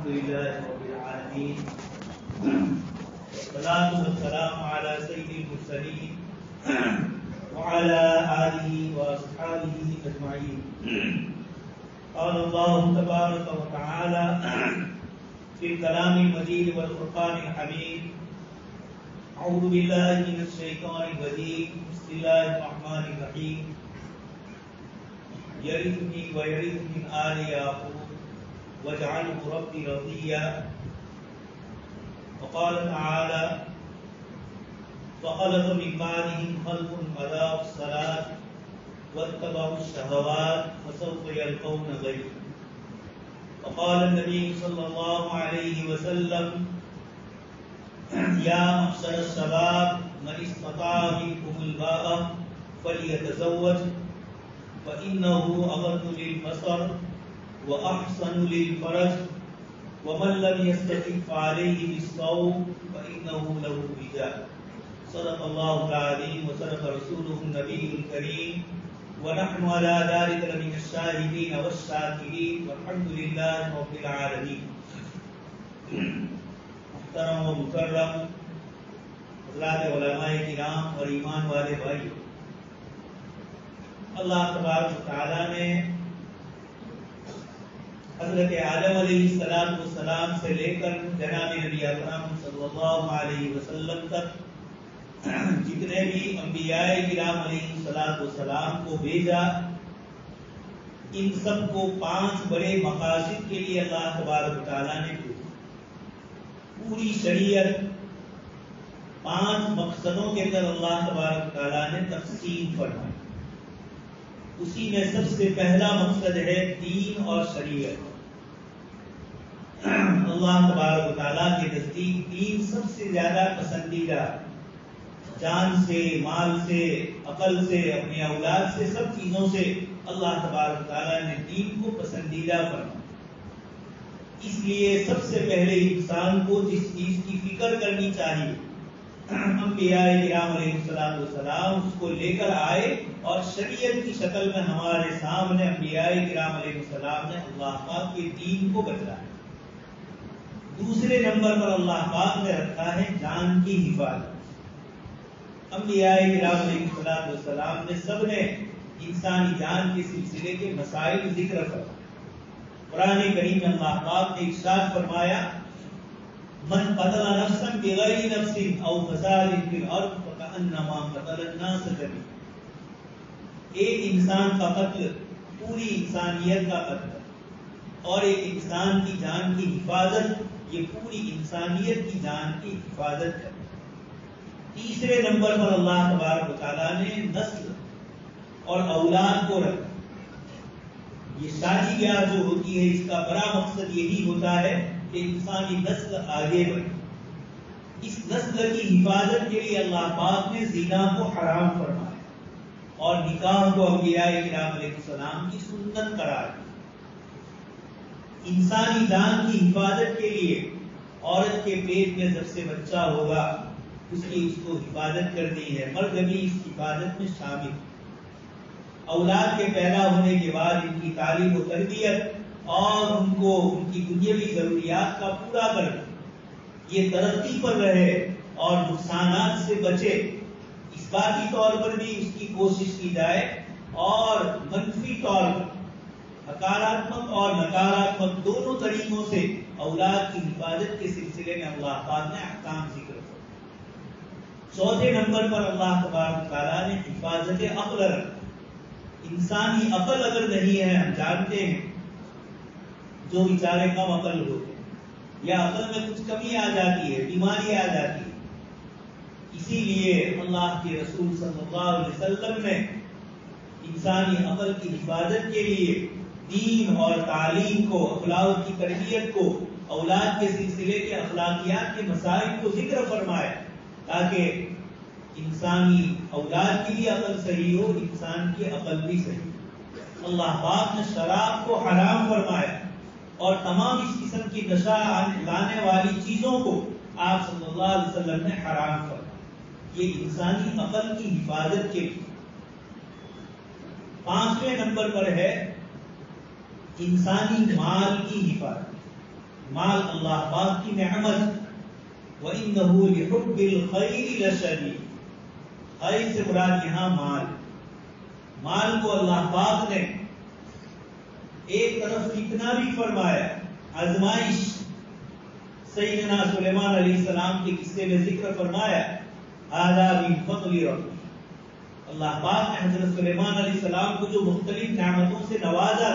الحمد لله رب العالمين والصلاة والسلام على سيد المرسلين وعلى آله وأصحابه أجمعين. قال الله تبارك وتعالى في الكلام المجيد والفرقان الحميد: أعوذ بالله من الشيطان الرجيم بسم الله الرحمن الرحيم يرثني ويرث من آل يعقوب واجعله ربي رضيا. وقال تعالى: فخلف من بعدهم خلف أضاعوا الصلاة واتبعوا الشهوات فسوف يلقون غيا. وقال النبي صلى الله عليه وسلم: يا معشر الشباب من استطاع منكم الباءة فليتزوج فإنه أغض للبصر وأحسن للفرج ومن لم يستطع فعليه بالصوم فإنه له وجاء. صدق الله العظيم وصدق رسوله النبي الكريم ونحن على ذلك لمن الشاهدين والشاكرين والحمد لله رب العالمين. محترم و مکرم حضرات علماء کرام اور ایمان والے بھائی، اللہ تبارک و تعالیٰ نے حضرت آدم علیہ السلام سے لے کر جناب نبی اکرم صلی اللہ علیہ وسلم تک جتنے بھی انبیاء کرام علیہ السلام کو بھیجا، ان سب کو 5 بڑے مقاصد کے لیے اللہ تبارک و تعالیٰ نے بھیجا. پوری شریعت 5 مقصدوں کے اندر اللہ تبارک و تعالیٰ نے تقسیم فرمائی. اسی میں سب سے پہلا مقصد ہے دین اور شریعت. اللہ تبارک و تعالیٰ کے نزدیک دین سب سے زیادہ پسندیدہ، جان سے، مال سے، عقل سے، اپنی اولاد سے، سب چیزوں سے اللہ تبارک و تعالیٰ نے دین کو پسندیدہ فرمایا. اس لیے سب سے پہلے انسان کو جس چیز کی فکر کرنی چاہیے، انبیاء کرام علیہ السلام اس کو لے کر آئے اور شریعت کی شکل میں ہمارے سامنے انبیاء کرام علیہ السلام نے اللہ پاک کے دین کو بتلایا. دوسرے نمبر پر اللہ پاک نے رکھا ہے جان کی حفاظت. انبیاء کرام علیہ السلام نے سب نے انسانی جان کے سلسلے کے مسائل ذکر فرمائے. قرآن کریم میں اللہ پاک نے ارشاد فرمایا: من قتل نفسا بغیر نفس او فساد فی الارض فکأنما قتل الناس جميعا. ایک انسان کا قتل پوری انسانیت کا قتل، اور ایک انسان کی جان کی حفاظت یہ پوری انسانیت کی جان کی حفاظت ہے. تیسرے نمبر پر اللہ تبارک و تعالیٰ نے نسل اور اولاد کو رکھا. یہ شادی بیاہ جو ہوتی ہے اس کا بڑا مقصد یہی ہوتا ہے کہ انسانی نسل آگے بڑھے. اس نسل کی حفاظت کے لیے اللہ پاک نے زنا کو حرام فرمایا اور نکاح کو انبیاء کرام علیہ السلام کی سنت قرار دیا. انسانی جان کی حفاظت کے لیے عورت کے پیٹ میں جب سے بچہ ہوگا اس کو حفاظت کرنی ہے. مرد بھی اس حفاظت میں شامل ہے. اولاد کے پیدا ہونے کے بعد ان کی تعلیم و تربیت اور ان کی دنیاوی ضروریات کا پورا کرنا، یہ ترقی پر رہے اور نقصانات سے بچے، اس باقی طور پر بھی اس کی کوشش کی جائے. اور منفی طور پر حکاراتمک اور نکاراتمک دونوں طریقوں سے اولاد کی حفاظت کے سلسلے میں اللہ پاک نے احکام ذکر کیا. چوتھے نمبر پر اللہ تبارک تعالیٰ نے حفاظت عقل رکھا. انسانی عقل اگر نہیں ہے، ہم جانتے ہیں جو بیچارے کم عقل ہوتے ہیں یا عقل میں کچھ کمی آ جاتی ہے، بیماری آ جاتی ہے، اسی لیے اللہ کے رسول صلی اللہ علیہ وسلم نے انسانی عقل کی حفاظت کے لیے دین اور تعلیم کو، اخلاق کی تربیت کو، اولاد کے سلسلے کے اخلاقیات کے مسائل کو ذکر فرمایا تاکہ انسانی اولاد کی بھی عقل صحیح ہو، انسان کی عقل بھی صحیح ہو. اللہ پاک نے شراب کو حرام فرمایا اور تمام اس قسم کی نشہ لانے والی چیزوں کو آپ صلی اللہ علیہ وسلم نے حرام فرمایا. یہ انسانی عقل کی حفاظت کے لیے. 5ویں نمبر پر ہے انسانی مال کی حفاظت. مال اللہ پاک کی نعمت، وَإِنَّهُ لِحُبِّ الْخَيْرِ لَشَدِيدٌ۔ خیر سے مراد یہاں مال کو اللہ پاک نے ایک طرف فتنہ بھی فرمایا، آزمائش۔ سیدنا سلیمان علیہ السلام کے قصے میں ذکر فرمایا، هَذَا مِن فَضْلِ رَبِّي۔ اللہ پاک نے حضرت سلیمان علیہ السلام کو جو مختلف نعمتوں سے نوازا،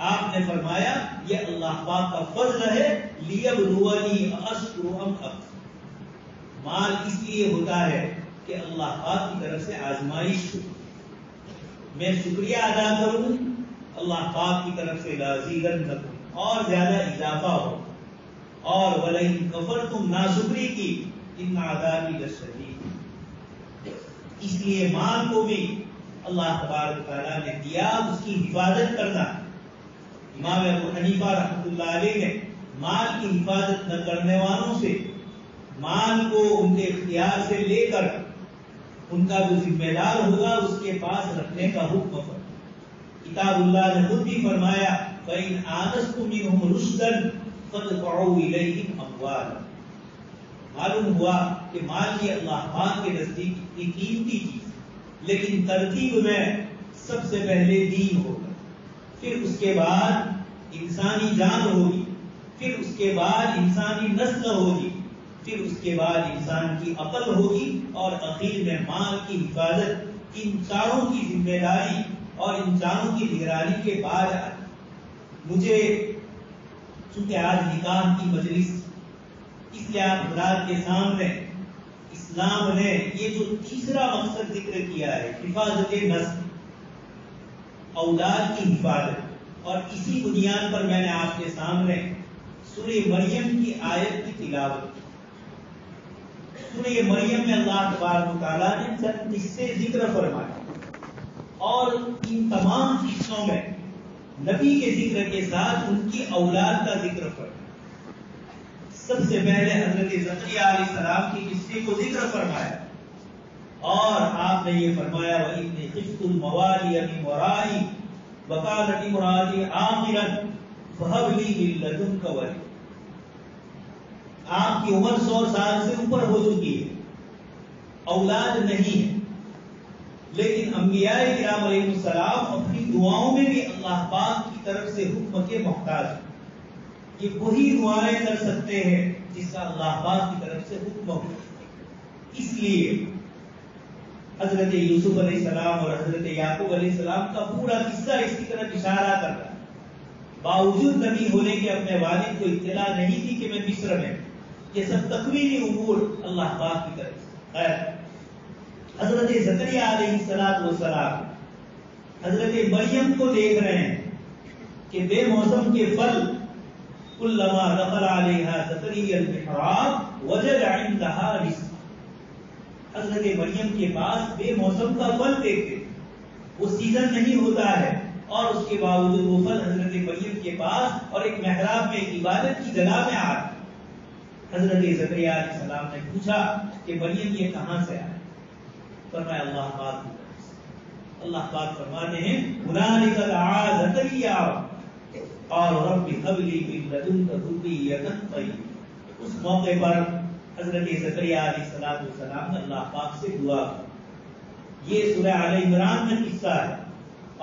آپ نے فرمایا یہ اللہ پاک کا فضل ہے، لِيَبْلُوَنِي أَشْكُرُ أَمْ أَكْفُرُ۔ مال اس لیے ہوتا ہے کہ اللہ پاک کی طرف سے آزمائش ہو، میں شکریہ ادا کروں، اللہ پاک کی طرف سے لَأَزِيدَنَّكُمْ اور زیادہ اضافہ ہو، اور وَلَئِن كَفَرْتُمْ ناشکری کی، إِنَّ عَذَابِي لَشَدِيدٌ۔ اس لیے مال کو بھی اللہ تبارک و تعالیٰ نے دیا اس کی حفاظت کرنا۔ امام ابو حنیفہ رحمۃ اللہ علیہ نے مال کی حفاظت نہ کرنے والوں سے مال کو ان کے اختیار سے لے کر ان کا جو ذمہ دار ہوگا اس کے پاس رکھنے کا حکم فرمایا۔ کتاب اللہ نے خود بھی فرمایا، فَإِنْ آنَسْتُم مِّنْهُمْ رُشْدًا فَادْفَعُوا إِلَيْهِمْ أَمْوَالَهُمْ۔ معلوم ہوا کہ مال یہ اللہ پاک کے نزدیک اتنی قیمتی چیز، لیکن ترتیب میں سب سے پہلے دین ہوگا، پھر اس کے بعد انسانی جان ہوگی، پھر اس کے بعد انسانی نسل ہوگی، پھر اس کے بعد انسان کی عقل ہوگی، اور اخیر میں مال کی حفاظت۔ ان چاروں کی ذمہ داری اور ان چاروں کی نگرانی کے بعد مجھے، چونکہ آج نکاح کی مجلس، اس لیے آپ حضرات کے سامنے اسلام نے یہ جو تیسرا مقصد ذکر کیا ہے، حفاظت نسل، اولاد کی حفاظت، اور اسی بنیاد پر میں نے آپ کے سامنے سورہ مریم کی آیت کی تلاوت کی۔ سورہ مریم میں اللہ تبارک و تعالیٰ نے چند قصے ذکر فرمائے، اور ان تمام قصوں میں نبی کے ذکر کے ساتھ ان کی اولاد کا ذکر فرمایا۔ سب سے پہلے حضرت زکریا علیہ السلام کی قصے کو ذکر فرمایا، اور آپ نے یہ فرمایا، وَإِنِّي خِفْتُ الْمَوَالِيَ مِنْ وَرَائِي وَكَانَتِ امْرَأَتِي عَاقِرًا فَهَبْ لِي مِن لَّدُنكَ وَلِيًّا۔ آپ کی عمر 100 سال سے اوپر ہو چکی ہے، اولاد نہیں ہے، لیکن انبیاء کرام علیہ السلام اپنی دعاؤں میں بھی اللہ پاک کی طرف سے حکم کے محتاج ہیں۔ یہ وہی دعائیں کر سکتے ہیں جس کا اللہ پاک کی طرف سے حکم ہو۔ اس لیے حضرت یوسف علیہ السلام اور حضرت یعقوب علیہ السلام کا پورا قصہ اس کی طرف اشارہ کرتا ہے۔ باوجود نبی ہونے کے اپنے والد کو اطلاع نہیں تھی کہ میں مصر میں، یہ سب تکوینی امور اللہ پاک کی طرف سے۔ خیر، حضرت زکریا علیہ السلام حضرت مریم کو دیکھ رہے ہیں کہ بے موسم کے پھل، کلما دخل علیہا زکریا المحراب وجد عندها رزقا۔ حضرت مریم کے پاس بے موسم کا پھل دیکھتے، وہ سیزن نہیں ہوتا ہے، اور اس کے باوجود وہ پھل حضرت مریم کے پاس اور ایک محراب میں، ایک عبادت کی جگہ میں آ گئے۔ حضرت زکریا علیہ السلام نے پوچھا کہ مریم یہ کہاں سے آئے؟ فرمایا اللہ پاک کی طرف سے۔ اللہ پاک فرماتے ہیں، هنالک دعا زکریا قال رب هب لي من لدنك ذرية طيبة۔ اس موقع پر حضرت زکریا علیہ السلام نے اللہ پاک سے دعا کی۔ یہ سورہ آل عمران میں قصہ ہے،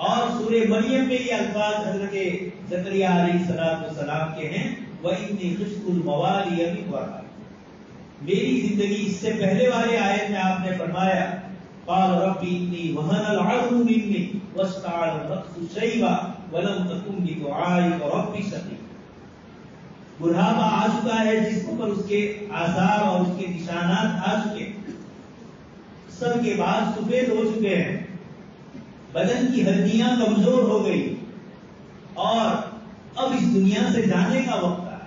اور سورہ مریم میں یہ الفاظ حضرت زکریا علیہ السلام کے ہیں، وَإِنِّي خِفْتُ الْمَوَالِيَ مِنْ وَرَائِي۔ میری زندگی، اس سے پہلے والے آیت میں آپ نے فرمایا، قال رب إني وهن العظم مني واشتعل الرأس شيبا ولم تكن بدعائك رب شقيا۔ بڑھاپا آ چکا ہے جسم پر، اس کے آثار اور اس کے نشانات آ چکے، سر کے بال سفید ہو چکے ہیں، بدن کی ہڈیاں کمزور ہو گئی، اور اب اس دنیا سے جانے کا وقت آیا۔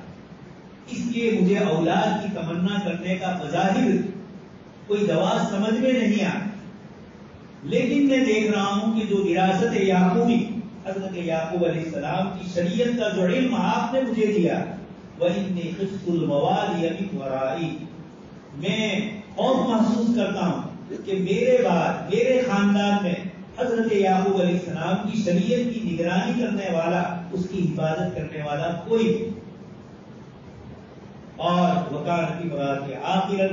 اس لیے مجھے اولاد کی تمنا کرنے کا بظاہر کوئی جواز سمجھ میں نہیں آیا، لیکن میں دیکھ رہا ہوں کہ جو وراثت یعقوبی، حضرت یعقوب علیہ السلام کی شریعت کا جو علم آپ نے مجھے دیا، وَإِنِّي خِفْتُ الْمَوَالِيَ مِنْ وَرَائِي، میں خوف محسوس کرتا ہوں کہ میرے بعد، میرے خاندان میں حضرت یعقوب علیہ السلام کی شریعت کی نگرانی کرنے والا، اس کی حفاظت کرنے والا کوئی نہیں۔ اور وکانت امراتی عاقرا،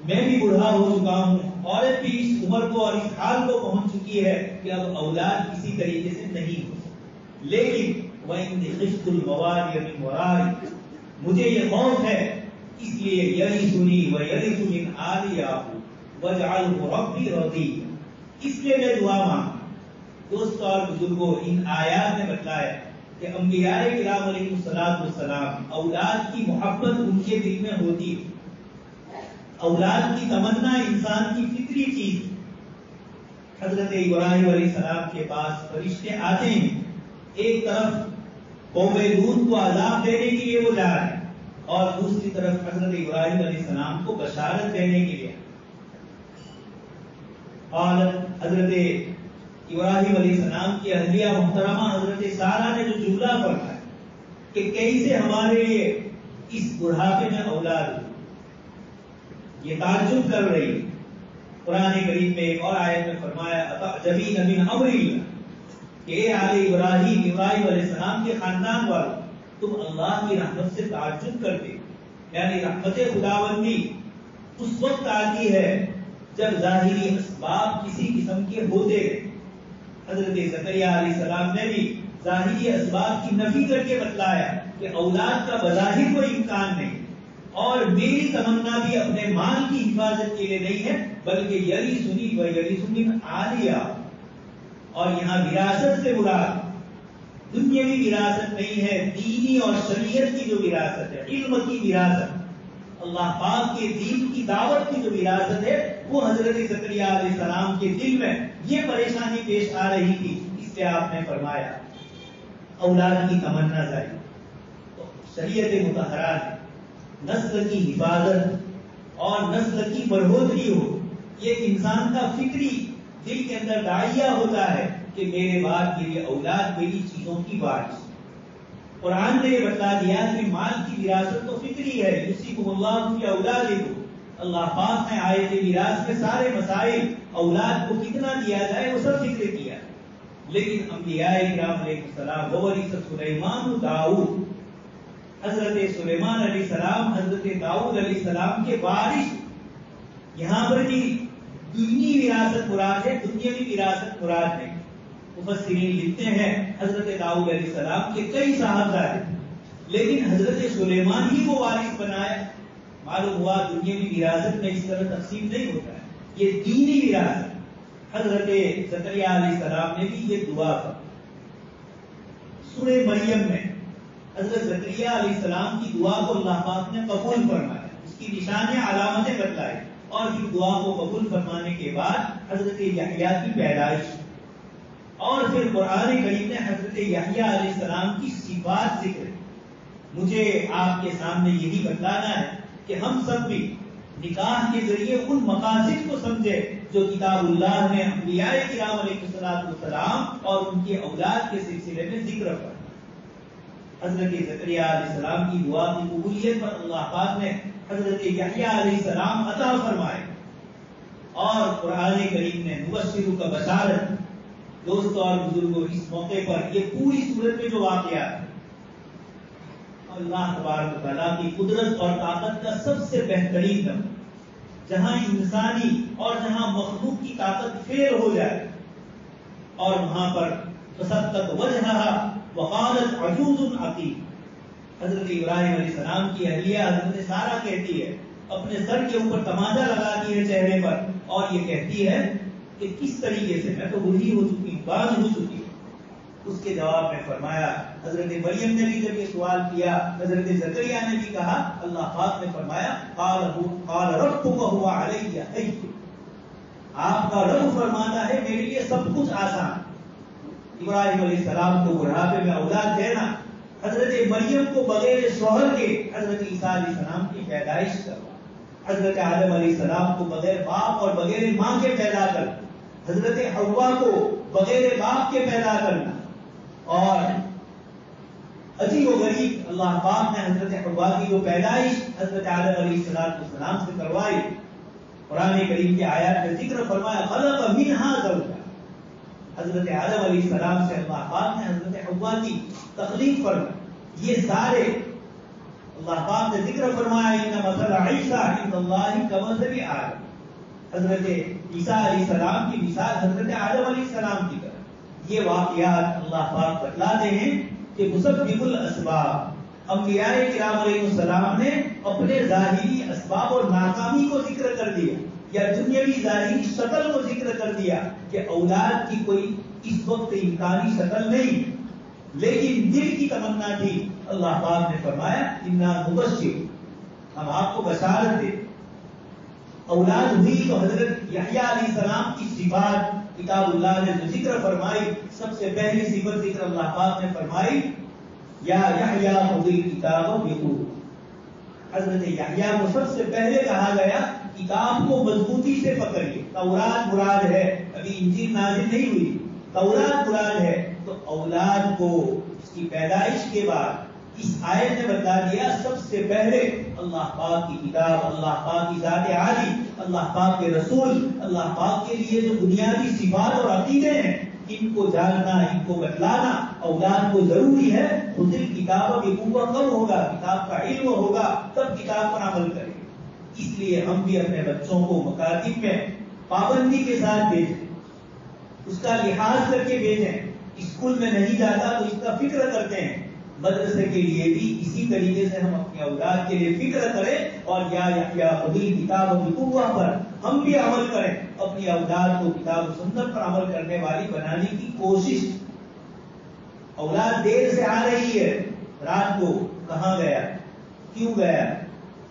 میں بھی بوڑھا ہو چکا ہوں، عورت بھی اس عمر کو اور اس حال کو پہنچ چکی ہے کہ اب اولاد کسی طریقے سے نہیں ہو سکتی۔ لیکن وَإِنِّي خِفْتُ الْمَوَالِيَ مِنْ وَرَائِي، مجھے یہ خوف ہے، اس لیے یرثنی ویرث من آل یعقوب واجعلہ ربی رضیہ، اس لیے میں دعا مانگا۔ دوستو اور بزرگوں، ان آیات نے بتلایا کہ انبیاء کرام علیہ السلام اولاد کی محبت ان کے دل میں ہوتی ہے، اولاد کی تمنا انسان کی فطری چیز۔ حضرت ابراہیم علیہ السلام کے پاس فرشتے آتے ہیں، ایک طرف قوم لوط کو عذاب دینے کے لیے وہ جا رہے ہیں، اور دوسری طرف حضرت ابراہیم علیہ السلام کو بشارت دینے کے لیے۔ اور حضرت ابراہیم علیہ السلام کی اہلیہ محترمہ حضرت سارہ نے جو جملہ پڑھا ہے کہ کیسے ہمارے لیے اس بڑھاپے میں اولاد ہوئی، یہ تعجب کر رہی ہے۔ قرآن کریم میں ایک اور آیت میں فرمایا اتعجبین من امر اللہ، کہ اے آل ابراہیم علیہ السلام کے خاندان والوں، تم اللہ کی رحمت سے تعجب کرتے، یعنی رحمت خداوندی اس وقت آتی ہے جب ظاہری اسباب کسی قسم کے ہوتے ہیں۔ حضرت زکریا علیہ السلام نے بھی ظاہری اسباب کی نفی کر کے بتلایا کہ اولاد کا بظاہر کوئی امکان نہیں، اور میری تمنا بھی اپنے مال کی حفاظت کے لیے نہیں ہے، بلکہ یرثنی ویرث من آل یعقوب، اور یہاں وراثت سے مراد دنیاوی وراثت نہیں ہے، دینی اور شریعت کی جو وراثت ہے، علم کی وراثت، اللہ پاک کے دین کی دعوت کی جو وراثت ہے، وہ حضرت زکریا علیہ السلام کے دل میں یہ پریشانی پیش آ رہی تھی، اس سے آپ نے فرمایا اولاد کی تمنا ظاہر۔ تو شریعت مطہرہ نے نسل کی حفاظت اور نسل کی بڑھوتری ہو، یہ انسان کا فطری دل کے اندر داعیہ ہوتا ہے کہ میرے بعد میری اولاد میری چیزوں کی وارث۔ قرآن نے یہ بتا دیا کہ مال کی وراثت تو فطری ہے، یوصیکم اللہ فی اولادکم، اللہ پاک نے آیت میراث کے سارے مسائل، اولاد کو کتنا دیا جائے وہ سب ذکر کیا، لیکن انبیاء کرام علیہ السلام وورث سلیمان داؤد، حضرت سلیمان علیہ السلام حضرت داؤد علیہ السلام کے وارث، یہاں پر بھی دینی وراثت مراد ہے، دنیاوی وراثت مراد نہیں۔ مفسرین لکھتے ہیں حضرت داؤد علیہ السلام کے کئی صاحبزادے، لیکن حضرت سلیمان ہی کو وارث بنایا۔ معلوم ہوا دنیاوی وراثت میں اس طرح تقسیم نہیں ہوتا ہے، یہ دینی وراثت۔ حضرت زکریا علیہ السلام نے بھی یہ دعا کی۔ سورہ مریم میں حضرت زکریا علیہ السلام کی دعا کو اللہ پاک نے قبول فرمایا، اس کی نشانیں علامتیں بتلائی، اور پھر دعا کو قبول فرمانے کے بعد حضرت یحییٰ کی پیدائش، اور پھر قرآن کریم نے حضرت یحییٰ علیہ السلام کی صفات ذکر۔ مجھے آپ کے سامنے یہی بتلانا ہے کہ ہم سب بھی نکاح کے ذریعے ان مقاصد کو سمجھے جو کتاب اللہ میں انبیاء کرام علیہ السلام اور ان کی اولاد کے سلسلے میں ذکر پر۔ حضرت زکریا علیہ السلام کی دعا کی قبولیت پر اللہ پاک نے حضرت یحییٰ علیہ السلام عطا فرمائے، اور قرآن کریم نے مبشر کا بشارت۔ دوستوں اور بزرگوں، اس موقع پر یہ پوری صورت میں جو واقعات اللہ تبارک و تعالیٰ کی قدرت اور طاقت کا سب سے بہترین نمونہ، جہاں انسانی اور جہاں مخلوق کی طاقت فیل ہو جائے، اور وہاں پر فسطت وجہہا وقالت عجوز عقیم، حضرت ابراہیم علیہ السلام کی اہلیہ حضرت سارہ کہتی ہے، اپنے سر کے اوپر تماچا لگاتی ہے چہرے پر، اور یہ کہتی ہے کہ کس طریقے سے، میں تو بوڑھی ہو چکی ہوں، باز ہو چکی ہوں۔ اس کے جواب میں فرمایا، حضرت مریم نے بھی جب یہ سوال کیا، حضرت زکریا نے بھی کہا، اللہ پاک نے فرمایا قال ربک هو علی ہین، آپ کا رب فرماتا ہے میرے لیے سب کچھ آسان۔ ابراہیم علیہ السلام کو بڑھاپے میں اولاد دینا، حضرت مریم کو بغیر شوہر کے حضرت عیسیٰ علیہ السلام کی پیدائش کرنا، حضرت آدم علیہ السلام کو بغیر باپ اور بغیر ماں کے پیدا کرنا، حضرت حوا کو بغیر باپ کے پیدا کرنا، اور عجیب و غریب اللہ پاک نے حضرت حوا کی جو پیدائش حضرت آدم علیہ السلام سے کروائی۔ قرآن کریم کے آیات میں ذکر فرمایا خلق منہا زوجہا، حضرت آدم علیہ السلام سے اللہ پاک نے حضرت حوا کی تخلیق فرمائی۔ یہ سارے اللہ پاک نے ذکر فرمایا ان مثل عیسیٰ عند اللہ کمثل آدم، حضرت عیسیٰ علیہ السلام کی مثال حضرت آدم علیہ السلام کی طرح۔ یہ واقعات اللہ پاک بتلاتے ہیں کہ مسبب الاسباب، انبیاء کرام علیہ السلام نے اپنے ظاہری اسباب اور ناکامی کو ذکر کر دیا، یا دنیاوی ظاہری شکل کو ذکر کر دیا کہ اولاد کی کوئی اس وقت امکانی شکل نہیں، لیکن دل کی تمنا تھی۔ اللہ پاک نے فرمایا انا نبشر، ہم آپ کو بشارت دیں۔ اولاد ہوئی تو حضرت یحییٰ علیہ السلام کی صفات کتاب اللہ نے جو ذکر فرمائی، سب سے پہلی صفت ذکر اللہ پاک نے فرمائی یا یحییٰ خذ الکتاب بقوة۔ حضرت یحییٰ کو سب سے پہلے کہا گیا کتاب کو مضبوطی سے پکڑیے۔ تورات مراد ہے، ابھی انجیل نازل نہیں ہوئی، تورات مراد ہے۔ تو اولاد کو اس کی پیدائش کے بعد اس آیت نے بتا دیا سب سے پہلے اللہ پاک کی کتاب، اللہ پاک کی ذات عالی، اللہ پاک کے رسول، اللہ پاک کے لیے جو بنیادی صفات اور عقیدے ہیں ان کو جاننا، ان کو بتلانا اولاد کو ضروری ہے۔ خود کتاب بقوة کب ہوگا؟ کتاب کا علم ہوگا تب کتاب پر عمل کرے۔ اس لیے ہم بھی اپنے بچوں کو مکاتب میں پابندی کے ساتھ بھیجیں، اس کا لحاظ کر کے بھیجیں۔ اسکول میں نہیں جاتا تو اس کا فکر کرتے ہیں، مدرسے کے لیے بھی اسی طریقے سے ہم اپنے اولاد کے لیے فکر کریں، اور یا خذ الکتاب بقوة پر ہم بھی عمل کریں، اپنی اولاد کو کتاب و سنت پر عمل کرنے والی بنانے کی کوشش۔ اولاد دیر سے آ رہی ہے، رات کو کہاں گیا، کیوں گیا،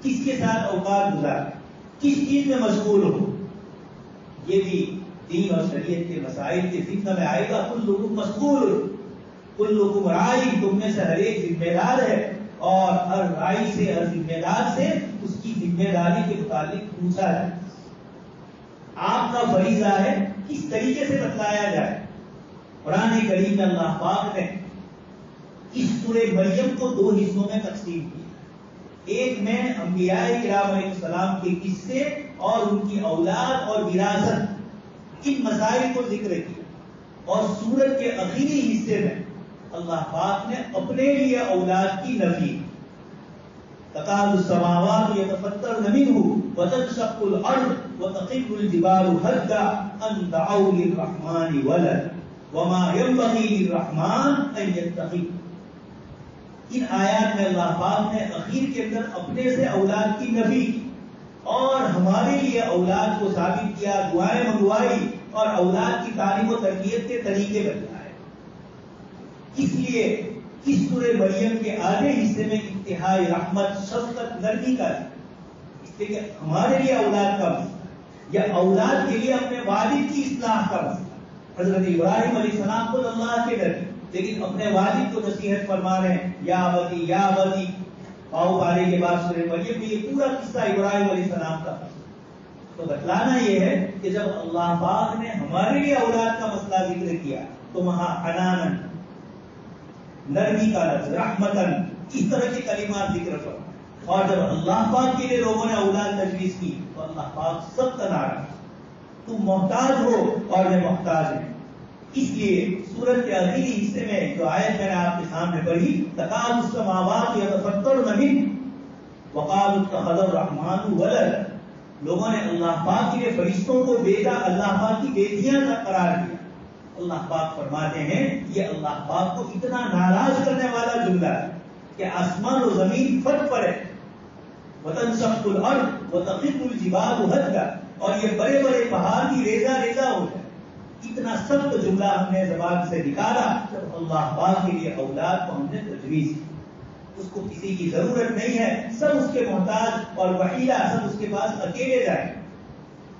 کس کے ساتھ اوقات گزارا، کس چیز میں مشغول ہو، یہ بھی دین اور شریعت کے مسائل کے ذکر میں آئے گا۔ کلکم مسئول، کلکم رائی، تم میں سے ہر ایک ذمہ دار ہے، اور ہر رائی سے، ہر ذمہ دار سے اس کی ذمہ داری کے متعلق پوچھا ہے۔ آپ کا فریضہ ہے کس طریقے سے بتلایا جائے۔ قرآن کریم میں اللہ پاک نے اس سورہ مریم کو دو حصوں میں تقسیم کیا۔ ایک میں انبیاء کرام علیہ السلام کے قصے اور ان کی اولاد اور وراثت، ان مسائل کو ذکر کیا، اور سورت کے آخری حصے میں اللہ پاک نے اپنے لیے اولاد کی نفی، تکاد السماوات یتفطرن منہ وتنشق الارض وتخر الجبال هدا ان دعوا للرحمن ولدا وما ينبغي للرحمن ان يتخذ۔ ان آیات میں اللہ پاک نے اخیر کے اندر اپنے سے اولاد کی نفی کی اور ہمارے لیے اولاد کو ثابت کیا، دعائیں منگوائی اور اولاد کی تعلیم و تربیت کے طریقے بتلائے۔ اس لیے اس سورہ مریم کے آدھے حصے میں انتہائی رحمت، شفقت، نرمی کا ہے، اس لیے کہ ہمارے لیے اولاد کا مسئلہ یا اولاد کے لیے اپنے والد کی اصلاح کا مسئلہ۔ حضرت ابراہیم علیہ السلام خود اللہ کے نبی، لیکن اپنے والد کو نصیحت فرما رہے ہیں یا ابتی یا ابتی۔ پاؤ پالے کے بعد سورہ مریم میں یہ پورا قصہ ابراہیم علیہ السلام کا، تو بتلانا یہ ہے کہ جب اللہ پاک نے ہمارے لیے اولاد کا مسئلہ ذکر کیا تو وہاں حنانن، نرمی کا لفظ، رحمتن، اس طرح کے کلمات ذکر فرمائے۔ اور جب اللہ پاک کے لیے لوگوں نے اولاد تجویز کی تو اللہ پاک سخت ناراض، تم محتاج ہو اور میں محتاج ہوں۔ اس لیے سورت کے آخری حصے میں جو آیت میں نے آپ کے سامنے پڑھی، تکاد السماوات یتفطرن منہ وقالوا اتخذ الرحمن ولدا، لوگوں نے اللہ پاک کے لیے فرشتوں کو بھیجا، اللہ پاک کی بیٹیاں کا قرار دیا۔ اللہ پاک فرماتے ہیں یہ اللہ پاک کو اتنا ناراض کرنے والا جملہ ہے کہ آسمان و زمین پھٹ پڑے، وتنشق الارض وتخر الجبال هدا، اور یہ بڑے بڑے پہاڑ بھی ریزہ ریزہ ہو جائے۔ اتنا سخت جملہ ہم نے زبان سے نکالا جب اللہ پاک کے لیے اولاد کو ہم نے تجویز کی۔ اس کو کسی کی ضرورت نہیں ہے، سب اس کے محتاج اور وحیدہ، سب اس کے پاس اکیلے جائیں۔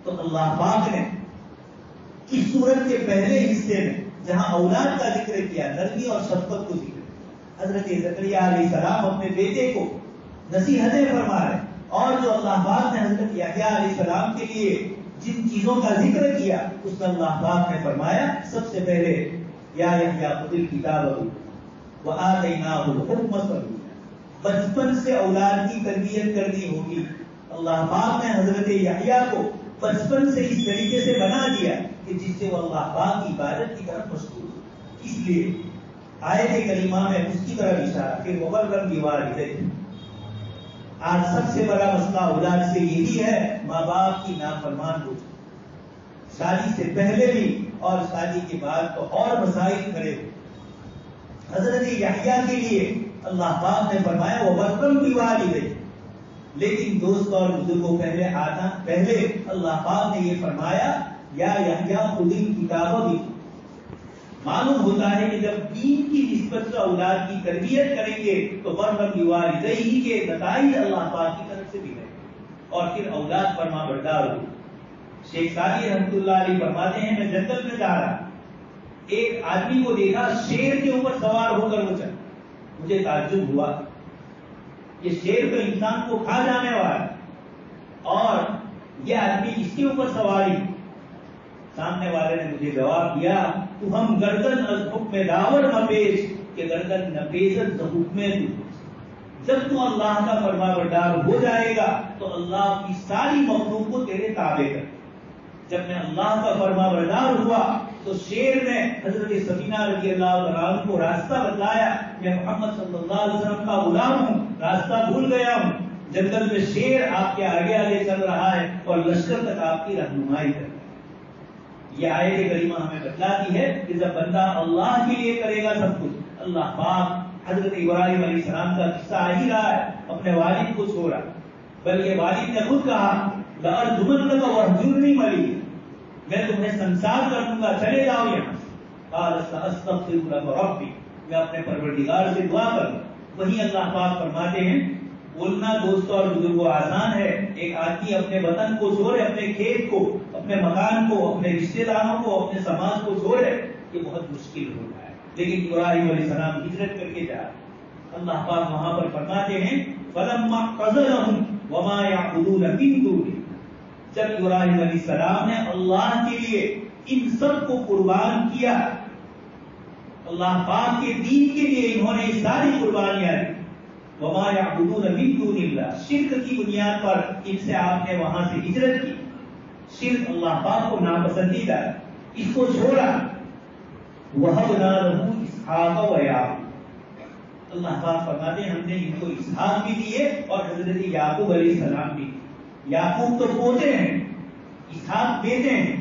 تو اللہ پاک نے اس سورت کے پہلے حصے میں جہاں اولاد کا ذکر کیا، نرمی اور شفقت کو ذکر کیا۔ حضرت زکریا علیہ السلام اپنے بیٹے کو نصیحتیں فرما رہے، اور جو اللہ پاک نے حضرت یحییٰ علیہ السلام کے لیے جن چیزوں کا ذکر کیا اس میں اللہ پاک نے فرمایا سب سے پہلے یا یحییٰ خذ الکتاب وآتیناہ الحکم صبیا، بچپن سے اولاد کی تربیت کرنی ہوگی۔ اللہ پاک نے حضرت یحییٰ کو بچپن سے اس طریقے سے بنا دیا کہ جس سے وہ اللہ پاک کی عبادت کی طرف مشغول ہو۔ اس لیے آیت کریمہ میں اس کی طرف اشارہ، پھر وبرا بوالدیہ، آج سب سے بڑا مسئلہ اولاد سے یہی ہے، ماں باپ کی نافرمان ہو، شادی سے پہلے بھی اور شادی کے بعد تو اور مسائل کھڑے ہو۔ حضرت یحییٰ کے لیے اللہ پاک نے فرمایا وہ برکم کی والدین، لیکن دوست اور بزرگوں پہلے اللہ پاک نے یہ فرمایا یا یحییٰ خذ الکتاب بھی۔ معلوم ہوتا ہے کہ جب دین کی نسبت سے اولاد کی تربیت کریں گے تو برکم کی والدین کے نتائج اللہ پاک کی طرف سے بھی ہے اور پھر اولاد فرما بردار ہو۔ شیخ سعدی رحمۃ اللہ علیہ فرماتے ہیں میں جنگل میں جا رہا، ایک آدمی کو دیکھا شیر کے اوپر سوار ہو کر وہ چلا، مجھے تعجب ہوا یہ شیر تو انسان کو کھا جانے والا اور یہ آدمی اس کے اوپر سواری۔ سامنے والے نے مجھے جواب دیا تو ہم گردن از حکم داور نہ پیش کہ گردن نہ پیشت حکم تو، جب تو اللہ کا فرما بردار ہو جائے گا تو اللہ کی ساری مخلوق کو تیرے تابع کر۔ جب میں اللہ کا فرما بردار ہوا تو شیر نے حضرت سفینہ رضی اللہ تعالیٰ عنہ کو راستہ بتلایا، میں محمد صلی اللہ علیہ وسلم کا غلام ہوں، راستہ بھول گیا ہوں۔ جنگل میں شیر آپ کے آگے آگے چل رہا ہے اور لشکر تک آپ کی رہنمائی کر رہا ہے۔ یہ آیت کریمہ ہمیں بتلاتی ہے کہ جب بندہ اللہ کے لیے کرے گا سب کچھ، اللہ پاک حضرت ابراہیم علیہ السلام کا قصہ آ ہی رہا ہے، اپنے والد کو چھوڑا، بلکہ والد نے خود کہا لأرجمنک وہجرنی ملیہ، میں تمہیں سنسار کر دوں گا، چلے جاؤ یہاں۔ قال سأستغفر لک ربی، میں اپنے پروردگار سے دعا کروں۔ وہیں اللہ پاک فرماتے ہیں بولنا دوستوں اور بزرگوں آسان ہے، ایک آدمی اپنے وطن کو چھوڑے، اپنے کھیت کو، اپنے مکان کو، اپنے رشتے داروں کو، اپنے سماج کو چھوڑے، یہ بہت مشکل ہوتا ہے، لیکن ابراہیم علیہ السلام ہجرت کر کے جا رہے۔ اللہ پاک وہاں پر فرماتے ہیں فلما اعتزلهم وما يعبدون من دونه، جب ابراہیم علیہ السلام نے اللہ کے لیے ان سب کو قربان کیا، اللہ پاک کے دین کے لیے انہوں نے ساری قربانیاں دی، وما يعبدون من دون اللہ، شرک کی بنیاد پر ان سے آپ نے وہاں سے ہجرت کی، شرک اللہ پاک کو ناپسندیدہ ہے، اس کو چھوڑا۔ وَهَبْنَا لَهُ إِسْحَاقَ وَيَعْقُوبَ، اللہ پاک فرماتے ہیں ہم نے ان کو اسحاق بھی دیے اور حضرت یعقوب علیہ السلام بھی۔ یعقوب تو پوتے ہیں، اسحاق بیٹے ہیں،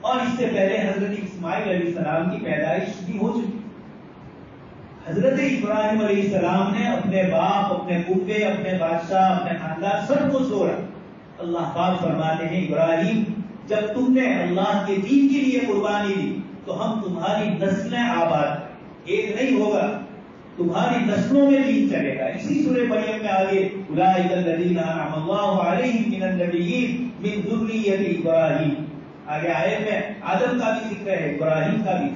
اور اس سے پہلے حضرت اسماعیل علیہ السلام کی پیدائش بھی ہو چکی۔ حضرت ابراہیم علیہ السلام نے اپنے باپ، اپنے پھوپھے، اپنے بادشاہ، اپنے خاندان سب کو چھوڑا۔ اللہ پاک فرماتے ہیں ابراہیم جب تم نے اللہ کے دین کے لیے قربانی دی تو ہم تمہاری نسلیں آباد، ایک نہیں ہوگا، تمہاری نسلوں میں دین چلے گا۔ اسی سورہ مریم میں آگے اولئک الذین انعم اللہ علیہم من النبیین من ذریۃ ابراہیم، آگے آیت میں آدم کا بھی ذکر ہے، ابراہیم کا بھی۔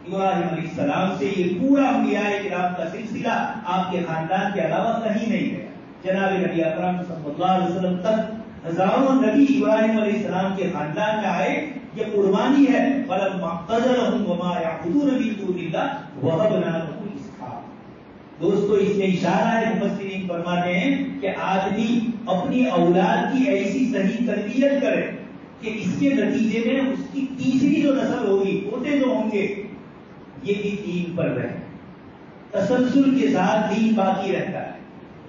ابراہیم علیہ السلام سے یہ پورا انبیاء کرام کا سلسلہ آپ کے خاندان کے علاوہ کہیں نہیں ہے۔ جناب نبی اکرم صلی اللہ علیہ وسلم تک ہزاروں نبی ابراہیم علیہ السلام کے خاندان میں آئے، یہ قربانی ہے۔ فَلَمَّا اعْتَزَلَهُمْ وَمَا يَعْبُدُونَ مِن دُونِ اللَّهِ وَهَبْنَا لَهُ إِسْحَاقَ۔ دوستو اس میں اشارہ ہے، مفسرین فرماتے ہیں کہ آدمی اپنی اولاد کی ایسی صحیح تربیت کرے کہ اس کے نتیجے میں اس کی تیسری جو نسل ہوگی، پوتے جو ہوں گے، یہ بھی دین پر رہے، تسلسل کے ساتھ دین باقی رہتا ہے۔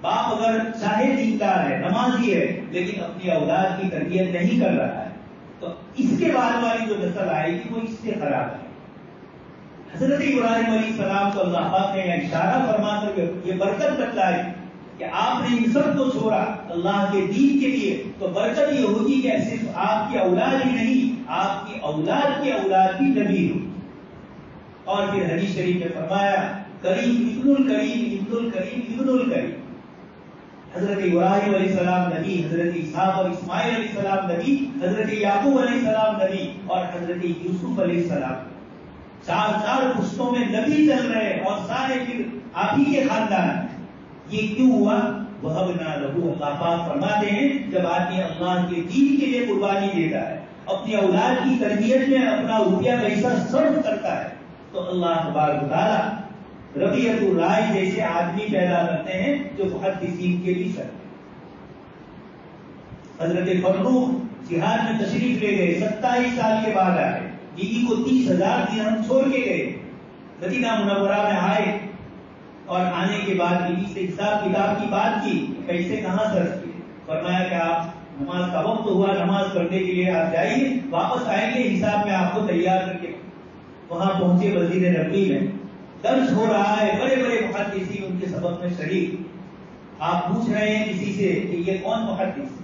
باپ اگر چاہے دیندار ہے، نمازی ہے، لیکن اپنی اولاد کی تربیت نہیں کر رہا ہے تو اس کے بعد والی جو نسل آئے گی وہ اس سے خراب ہے۔ حضرت ابراہیم علیہ السلام کو اللہ پاک نے اشارہ فرما کر یہ برکت بتلائی کہ آپ نے ان سب کو چھوڑا اللہ کے دین کے لیے، تو برکت یہ ہوگی کہ صرف آپ کی اولاد ہی نہیں، آپ کی اولاد بھی نبی ہو۔ اور پھر حدیث شریف میں فرمایا کریم ابن الکریم ابن الکریم ابن الکریم، حضرت ابراہیم علیہ السلام نبی، حضرت اسحاق اور اسماعیل علیہ السلام نبی، حضرت یعقوب علیہ السلام نبی اور حضرت یوسف علیہ السلام، چار پشتوں میں نبی چل رہے اور سارے پھر آپ ہی کے خاندان۔ یہ کیوں ہوا؟ وَهَبْنَا لَهُ، اللہ پاک فرماتے ہیں جب آدمی اللہ کے دین کے لیے قربانی دیتا ہے، اپنی اولاد کی تربیت میں اپنا روپیہ پیسہ صرف کرتا ہے، تو اللہ تبارک و تعالیٰ ربیعۃ الرائے جیسے آدمی پیدا کرتے ہیں جو محدثین کے بھی سر۔ حضرت فروخ جہاد میں تشریف لے گئے، 27 سال کے بعد آئے، بیوی کو 30,000 درہم چھوڑ کے گئے، مدینہ منورہ میں آئے، اور آنے کے بعد بیوی سے حساب کتاب کی بات کی، پیسے کہاں خرچ کیے؟ فرمایا کہ آپ نماز کا وقت ہوا، نماز پڑھنے کے لیے آپ جائیے، واپس آئیں گے حساب میں آپ کو تیار کر کے۔ وہاں پہنچے مسجد نبوی میں، درس ہو رہا ہے، بڑے بڑے محدثین ان کے سبق میں شریک۔ آپ پوچھ رہے ہیں کسی سے کہ یہ کون محدث؟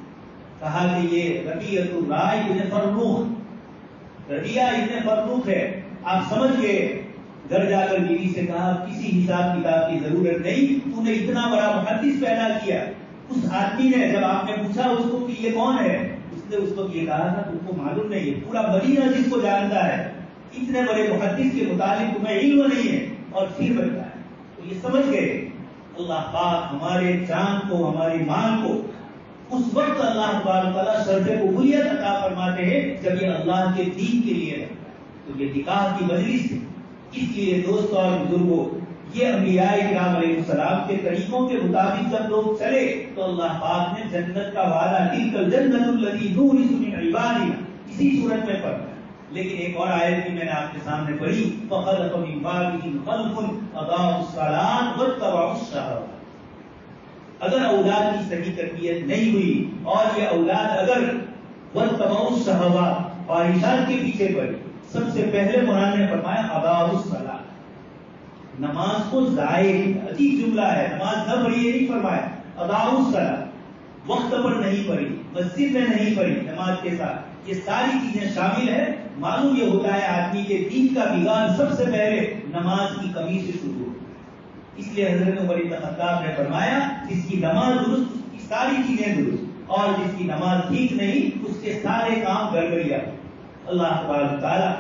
کہا کہ یہ ربیعہ الرائے ابن فرروخ، ربیعہ ابن فرروخ ہے۔ آپ سمجھ گئے، گھر جا کر بیوی سے کہا کسی حساب کتاب کی ضرورت نہیں، تو نے اتنا بڑا محدث پیدا کیا۔ اس آدمی نے جب آپ نے پوچھا اس کو کہ یہ کون ہے، اس نے اس کو یہ کہا تھا تم کو معلوم نہیں ہے، پورا مدینہ جس کو جانتا ہے، اتنے بڑے محدث کے متعلق تمہیں علم نہیں ہے، اور پھر بنتا ہے۔ تو یہ سمجھ گئے اللہ پاک ہمارے جان کو، ہماری مال کو اس وقت اللہ تبارک و تعالیٰ شرط قبولیت عطا فرماتے ہیں جب یہ اللہ کے دین کے لیے ہے۔ تو یہ نکاح کی مجلس ہے، اس لیے دوستوں اور بزرگوں، یہ انبیاء کرام علیہ السلام کے طریقوں کے مطابق جب لوگ چلے تو اللہ پاک نے جنت کا وعدہ تلک الجنۃ التی نورث من عبادنا اسی صورت میں پڑھا۔ لیکن ایک اور آیت بھی میں نے آپ کے سامنے پڑھی، فخلف من بعدهم خلف اضاعوا الصلاۃ واتبعوا الشهوات۔ اگر اولاد کی صحیح تربیت نہیں ہوئی اور یہ اولاد اگر واتبعوا الشهوات خواہشات کے پیچھے پڑی، سب سے پہلے قرآن نے فرمایا اضاعوا الصلاۃ، نماز کو ضائع کیا۔ عجیب جملہ ہے، نماز نہ پڑھی یہ نہیں فرمایا، اضاعوا الصلاۃ، وقت پر نہیں پڑھی، مسجد میں نہیں پڑھی نماز کے ساتھ، یہ ساری چیزیں شامل ہیں۔ معلوم یہ ہوتا ہے آدمی کے دین کا بگاڑ سب سے پہلے نماز کی کمی سے شروع ہوتا ہے۔ اس لیے حضرت عمر بن خطاب نے فرمایا جس کی نماز درست اس کی ساری چیزیں درست، اور جس کی نماز ٹھیک نہیں اس کے سارے کام گڑبڑیا۔ اللہ تبارک تعالیٰ،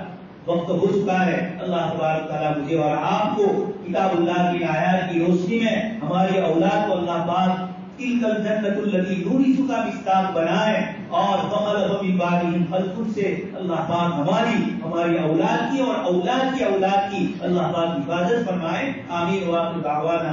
وقت ہو چکا ہے، اللہ تبارک تعالیٰ مجھے اور آپ کو کتاب اللہ کی آیات کی روشنی میں ہماری اولاد کو اللہ پاک تلک الجنۃ التی نورث کا مصداق بنائے، اور فخلف من بعدهم خلف سے اللہ پاک ہماری اولاد کی اور اولاد کی اولاد کی اللہ پاک حفاظت فرمائے۔ آمین۔ وآخر دعوانا